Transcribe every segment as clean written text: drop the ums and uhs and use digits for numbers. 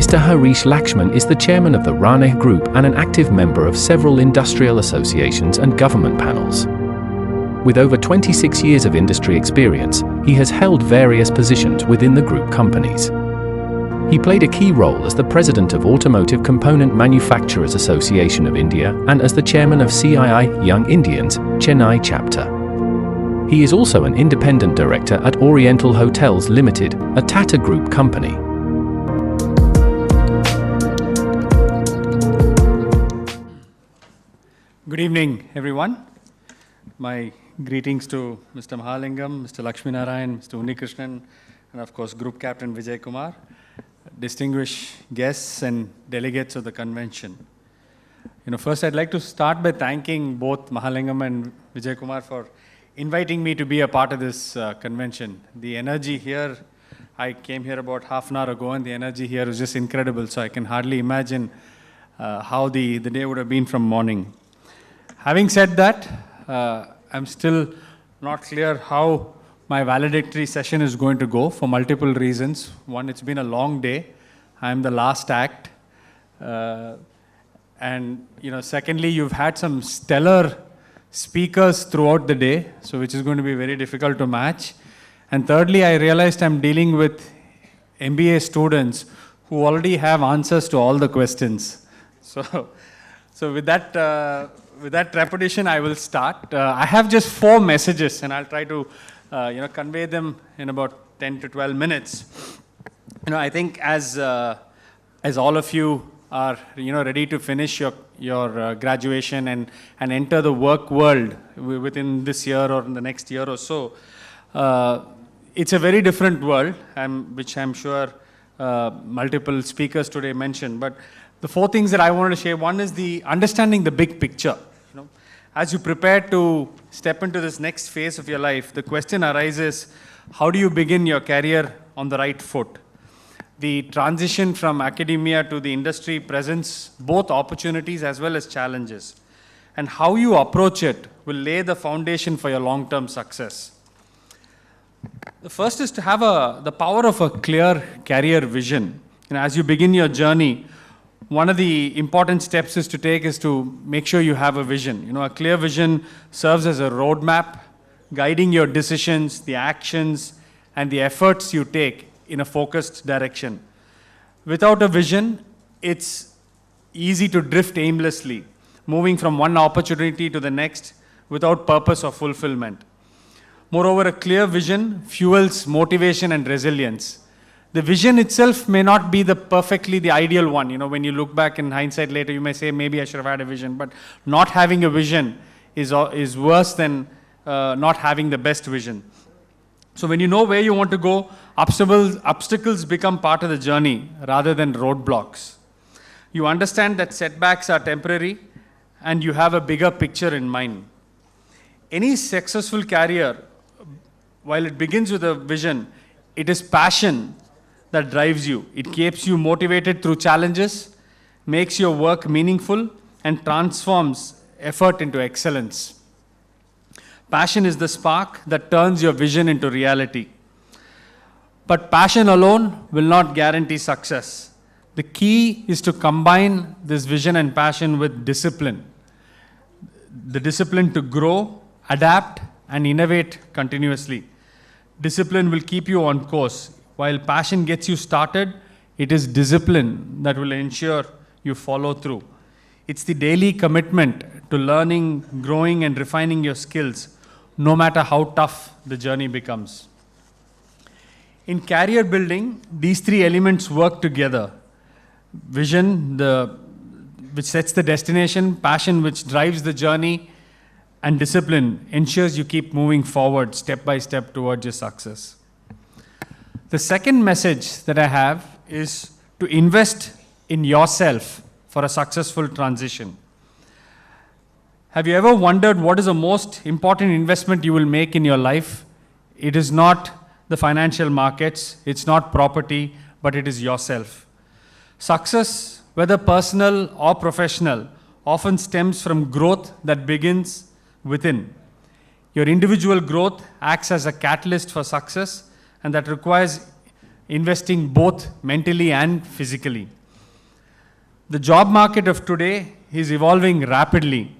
Mr. Harish Lakshman is the chairman of the Rane Group and an active member of several industrial associations and government panels. With over 26 years of industry experience, he has held various positions within the group companies. He played a key role as the president of Automotive Component Manufacturers Association of India and as the chairman of CII Young Indians, Chennai chapter. He is also an independent director at Oriental Hotels Limited, a Tata Group company. Good evening, everyone. My greetings to Mr. Mahalingam, Mr. Lakshminarayan, Mr. Unnikrishnan, and of course, Group Captain Vijay Kumar, distinguished guests and delegates of the convention. First I'd like to start by thanking both Mahalingam and Vijay Kumar for inviting me to be a part of this convention. The energy here, I came here about half an hour ago, and the energy here is just incredible, so I can hardly imagine how the day would have been from morning. Having said that, I'm still not clear how my valedictory session is going to go for multiple reasons. One, it's been a long day. I'm the last act. Secondly, you've had some stellar speakers throughout the day, so which is going to be very difficult to match. And thirdly, I realized I'm dealing with MBA students who already have answers to all the questions. So with that repetition, I will start. I have just 4 messages, and I'll try to convey them in about 10 to 12 minutes. I think as all of you are ready to finish your graduation and enter the work world within this year or in the next year or so, it's a very different world, which I'm sure multiple speakers today mentioned. But the 4 things that I wanted to share, one is the understanding the big picture. As you prepare to step into this next phase of your life, the question arises, how do you begin your career on the right foot? The transition from academia to the industry presents both opportunities as well as challenges. And how you approach it will lay the foundation for your long-term success. The first is to have the power of a clear career vision. As you begin your journey, one of the important steps is to make sure you have a vision. A clear vision serves as a roadmap, guiding your decisions, the actions, and the efforts you take in a focused direction. Without a vision, it's easy to drift aimlessly, moving from one opportunity to the next without purpose or fulfillment. Moreover, a clear vision fuels motivation and resilience. The vision itself may not be the ideal one. When you look back in hindsight later, you may say, maybe I should have had a vision. But not having a vision is worse than not having the best vision. So when you know where you want to go, obstacles become part of the journey rather than roadblocks. You understand that setbacks are temporary and you have a bigger picture in mind. Any successful career, while it begins with a vision, it is passion that drives you. It keeps you motivated through challenges, makes your work meaningful, and transforms effort into excellence. Passion is the spark that turns your vision into reality. But passion alone will not guarantee success. The key is to combine this vision and passion with discipline. The discipline to grow, adapt, and innovate continuously. Discipline will keep you on course. While passion gets you started, it is discipline that will ensure you follow through. It's the daily commitment to learning, growing, and refining your skills, no matter how tough the journey becomes. In career building, these 3 elements work together. Vision, which sets the destination, passion, which drives the journey, and discipline ensures you keep moving forward step by step towards your success. The second message that I have is to invest in yourself for a successful transition. Have you ever wondered what is the most important investment you will make in your life? It is not the financial markets, it's not property, but it is yourself. Success, whether personal or professional, often stems from growth that begins within. Your individual growth acts as a catalyst for success, and that requires investing both mentally and physically. The job market of today is evolving rapidly,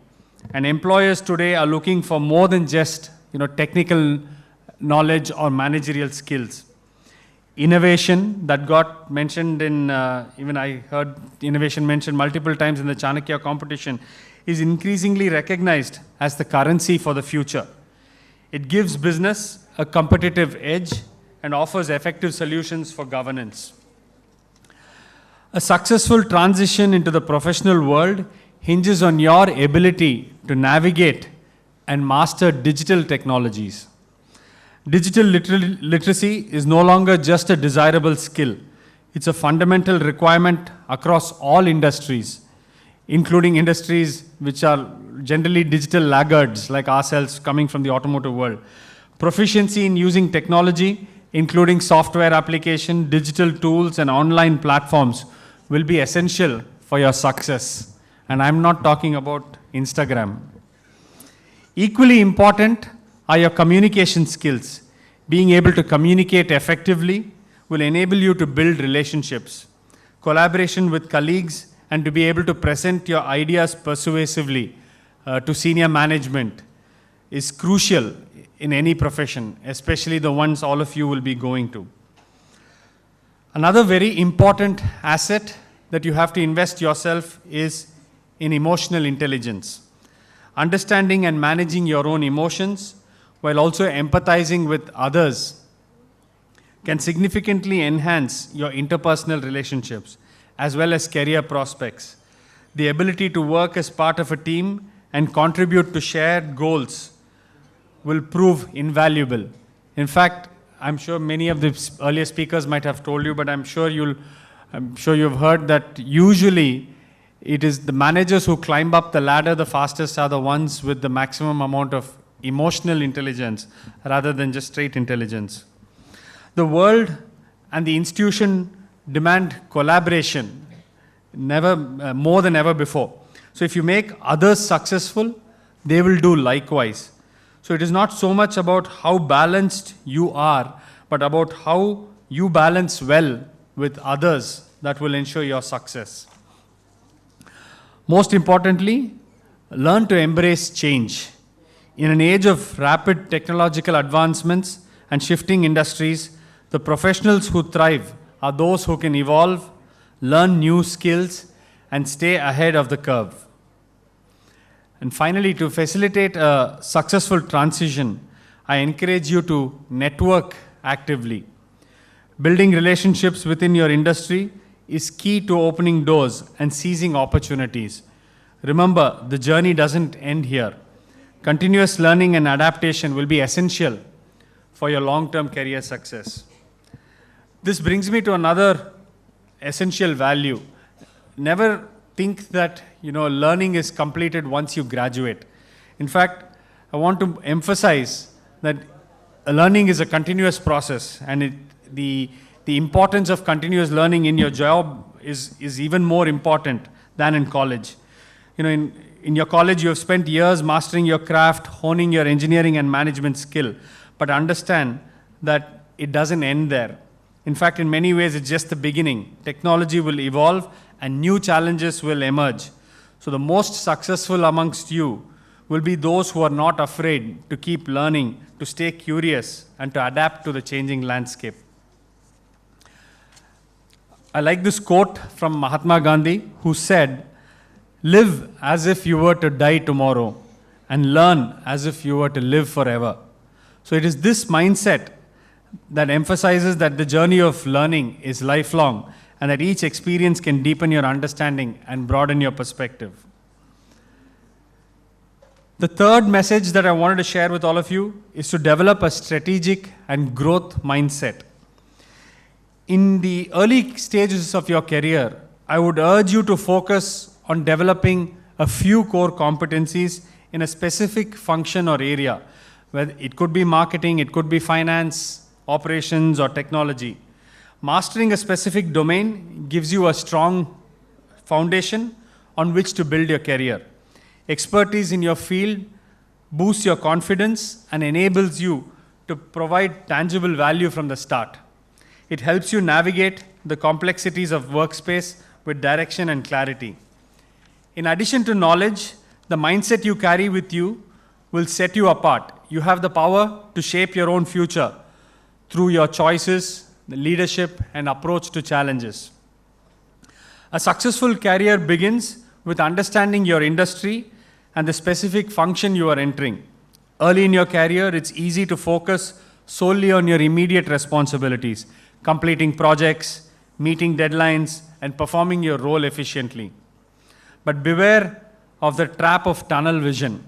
and employers today are looking for more than just technical knowledge or managerial skills. Innovation that got mentioned in, even I heard innovation mentioned multiple times in the Chanakya competition, is increasingly recognized as the currency for the future. It gives business a competitive edge and offers effective solutions for governance. A successful transition into the professional world hinges on your ability to navigate and master digital technologies. Digital literacy is no longer just a desirable skill. It's a fundamental requirement across all industries, including industries which are generally digital laggards like ourselves coming from the automotive world. Proficiency in using technology, including software application, digital tools, and online platforms will be essential for your success. And I'm not talking about Instagram. Equally important are your communication skills. Being able to communicate effectively will enable you to build relationships, collaboration with colleagues, and to be able to present your ideas persuasively to senior management is crucial in any profession, especially the ones all of you will be going to. Another very important asset that you have to invest yourself is in emotional intelligence. Understanding and managing your own emotions while also empathizing with others can significantly enhance your interpersonal relationships as well as career prospects. The ability to work as part of a team and contribute to shared goals will prove invaluable. In fact, I'm sure many of the earlier speakers might have told you, but I'm sure you've heard that usually it is the managers who climb up the ladder the fastest are the ones with the maximum amount of emotional intelligence rather than just straight intelligence. The world and the institution demand collaboration more than ever before. So if you make others successful, they will do likewise. So it is not so much about how balanced you are, but about how you balance well with others that will ensure your success. Most importantly, learn to embrace change. In an age of rapid technological advancements and shifting industries, the professionals who thrive are those who can evolve, learn new skills, and stay ahead of the curve. And finally, to facilitate a successful transition, I encourage you to network actively. Building relationships within your industry is key to opening doors and seizing opportunities. Remember, the journey doesn't end here. Continuous learning and adaptation will be essential for your long-term career success. This brings me to another essential value. Never think that learning is completed once you graduate. In fact, I want to emphasize that learning is a continuous process, and the importance of continuous learning in your job is even more important than in college. In your college, you have spent years mastering your craft, honing your engineering and management skill, but understand that it doesn't end there. In fact, in many ways, it's just the beginning. Technology will evolve and new challenges will emerge. So the most successful amongst you will be those who are not afraid to keep learning, to stay curious, and to adapt to the changing landscape. I like this quote from Mahatma Gandhi, who said, "Live as if you were to die tomorrow, and learn as if you were to live forever." So it is this mindset that emphasizes that the journey of learning is lifelong, and that each experience can deepen your understanding and broaden your perspective. The third message that I wanted to share with all of you is to develop a strategic and growth mindset. In the early stages of your career, I would urge you to focus on developing a few core competencies in a specific function or area. Whether it could be marketing, it could be finance, operations, or technology. Mastering a specific domain gives you a strong foundation on which to build your career. Expertise in your field boosts your confidence and enables you to provide tangible value from the start. It helps you navigate the complexities of workspace with direction and clarity. In addition to knowledge, the mindset you carry with you will set you apart. You have the power to shape your own future through your choices, the leadership, and approach to challenges. A successful career begins with understanding your industry and the specific function you are entering. Early in your career, it's easy to focus solely on your immediate responsibilities, completing projects, meeting deadlines, and performing your role efficiently. But beware of the trap of tunnel vision.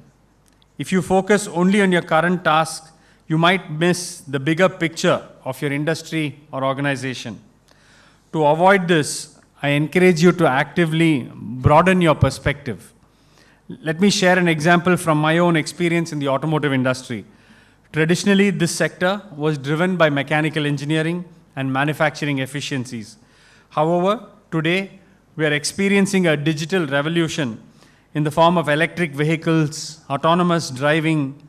If you focus only on your current tasks, you might miss the bigger picture of your industry or organization. To avoid this, I encourage you to actively broaden your perspective. Let me share an example from my own experience in the automotive industry. Traditionally, this sector was driven by mechanical engineering and manufacturing efficiencies. However, today, we are experiencing a digital revolution in the form of electric vehicles, autonomous driving,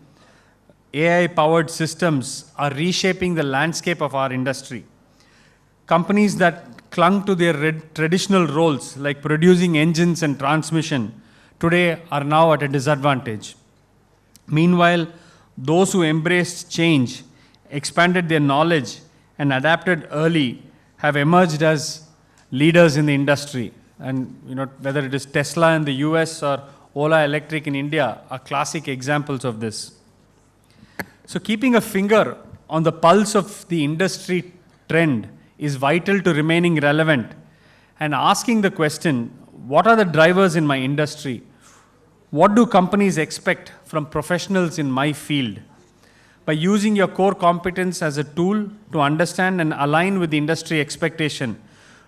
AI-powered systems are reshaping the landscape of our industry. Companies that clung to their traditional roles, like producing engines and transmission, today are now at a disadvantage. Meanwhile, those who embraced change, expanded their knowledge, and adapted early have emerged as leaders in the industry. And whether it is Tesla in the US or Ola Electric in India are classic examples of this. So keeping a finger on the pulse of the industry trend is vital to remaining relevant and asking the question, what are the drivers in my industry? What do companies expect from professionals in my field? By using your core competence as a tool to understand and align with the industry expectation,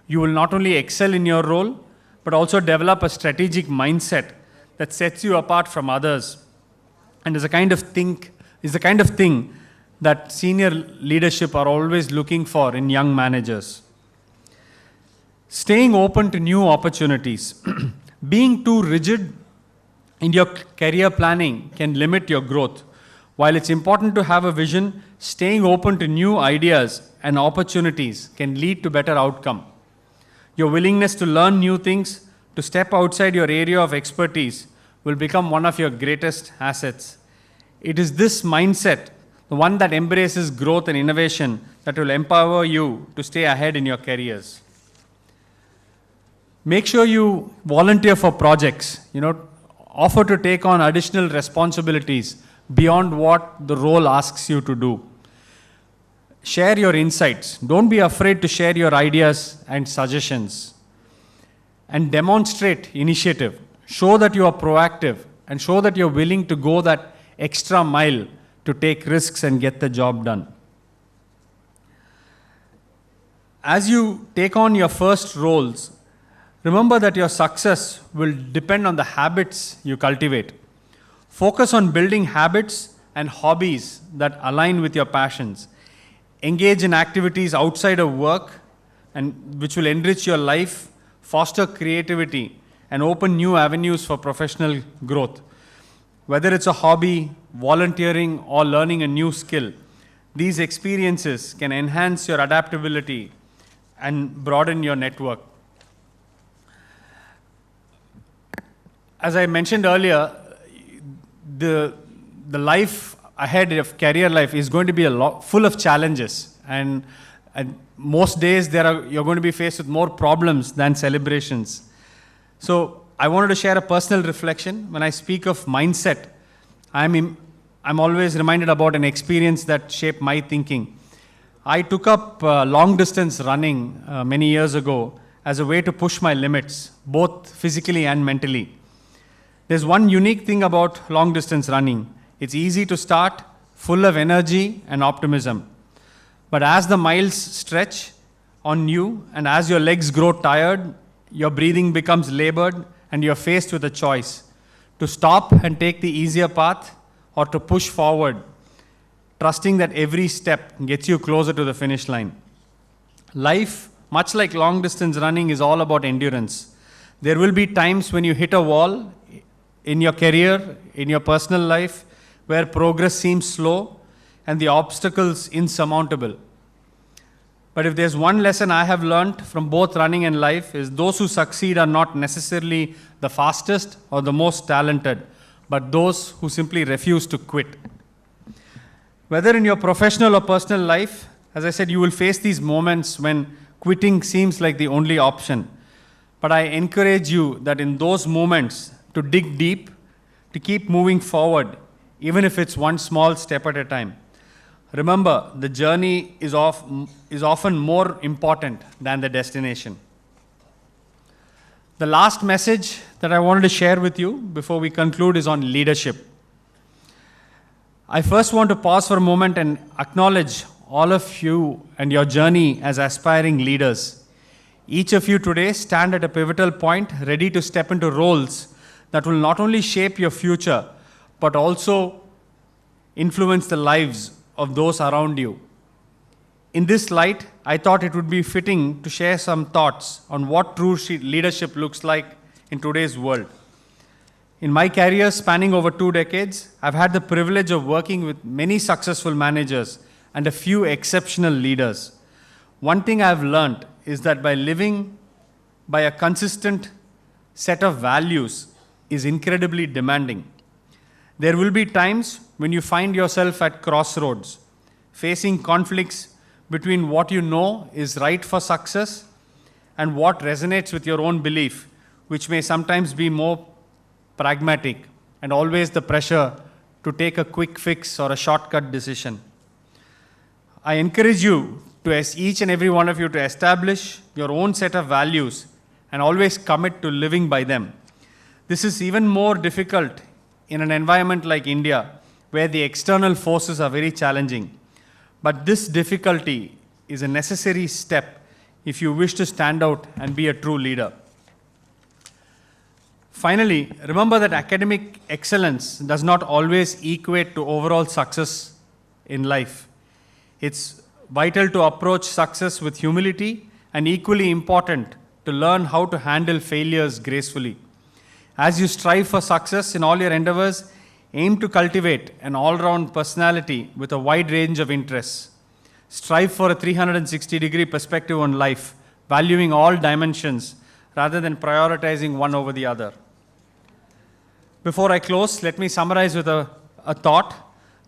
you will not only excel in your role, but also develop a strategic mindset that sets you apart from others and is the kind of thing that senior leadership are always looking for in young managers. Staying open to new opportunities. Being too rigid in your career planning can limit your growth. While it's important to have a vision, staying open to new ideas and opportunities can lead to better outcome. Your willingness to learn new things, to step outside your area of expertise, will become one of your greatest assets. It is this mindset, the one that embraces growth and innovation, that will empower you to stay ahead in your careers. Make sure you volunteer for projects. Offer to take on additional responsibilities beyond what the role asks you to do. Share your insights. Don't be afraid to share your ideas and suggestions. And demonstrate initiative. Show that you are proactive and show that you're willing to go that extra mile to take risks and get the job done. As you take on your first roles, remember that your success will depend on the habits you cultivate. Focus on building habits and hobbies that align with your passions. Engage in activities outside of work and which will enrich your life, foster creativity, and open new avenues for professional growth. Whether it's a hobby, volunteering, or learning a new skill, these experiences can enhance your adaptability and broaden your network. As I mentioned earlier, the life ahead of career life is going to be full of challenges, and most days you're going to be faced with more problems than celebrations. So I wanted to share a personal reflection. When I speak of mindset, I'm always reminded about an experience that shaped my thinking. I took up long distance running many years ago as a way to push my limits, both physically and mentally. There's one unique thing about long distance running. It's easy to start, full of energy and optimism. But as the miles stretch on you and as your legs grow tired, your breathing becomes labored and you're faced with a choice to stop and take the easier path or to push forward, trusting that every step gets you closer to the finish line. Life, much like long distance running, is all about endurance. There will be times when you hit a wall in your career, in your personal life, where progress seems slow and the obstacles insurmountable. But if there's one lesson I have learned from both running and life is those who succeed are not necessarily the fastest or the most talented, but those who simply refuse to quit. Whether in your professional or personal life, as I said, you will face these moments when quitting seems like the only option. But I encourage you that in those moments to dig deep, to keep moving forward, even if it's one small step at a time. Remember, the journey is often more important than the destination. The last message that I wanted to share with you before we conclude is on leadership. I first want to pause for a moment and acknowledge all of you and your journey as aspiring leaders. Each of you today stand at a pivotal point, ready to step into roles that will not only shape your future, but also influence the lives of those around you. In this light, I thought it would be fitting to share some thoughts on what true leadership looks like in today's world. In my career spanning over 2 decades, I've had the privilege of working with many successful managers and a few exceptional leaders. One thing I've learned is that by living by a consistent set of values is incredibly demanding. There will be times when you find yourself at crossroads, facing conflicts between what you know is right for success and what resonates with your own belief, which may sometimes be more pragmatic and always the pressure to take a quick fix or a shortcut decision. I encourage you to, each and every one of you, to establish your own set of values and always commit to living by them. This is even more difficult in an environment like India, where the external forces are very challenging. But this difficulty is a necessary step if you wish to stand out and be a true leader. Finally, remember that academic excellence does not always equate to overall success in life. It's vital to approach success with humility and equally important to learn how to handle failures gracefully. As you strive for success in all your endeavors, aim to cultivate an all-round personality with a wide range of interests. Strive for a 360-degree perspective on life, valuing all dimensions rather than prioritizing one over the other. Before I close, let me summarize with a thought.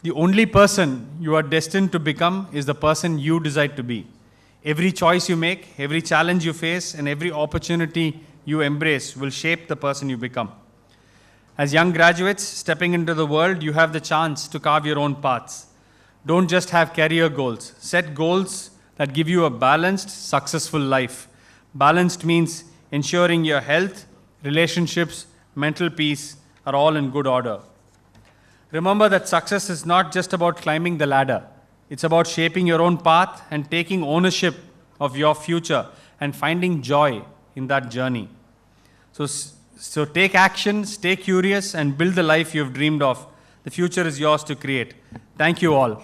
The only person you are destined to become is the person you decide to be. Every choice you make, every challenge you face, and every opportunity you embrace will shape the person you become. As young graduates stepping into the world, you have the chance to carve your own paths. Don't just have career goals. Set goals that give you a balanced, successful life. Balanced means ensuring your health, relationships, mental peace are all in good order. Remember that success is not just about climbing the ladder. It's about shaping your own path and taking ownership of your future and finding joy in that journey. So take action, stay curious, and build the life you've dreamed of. The future is yours to create. Thank you all.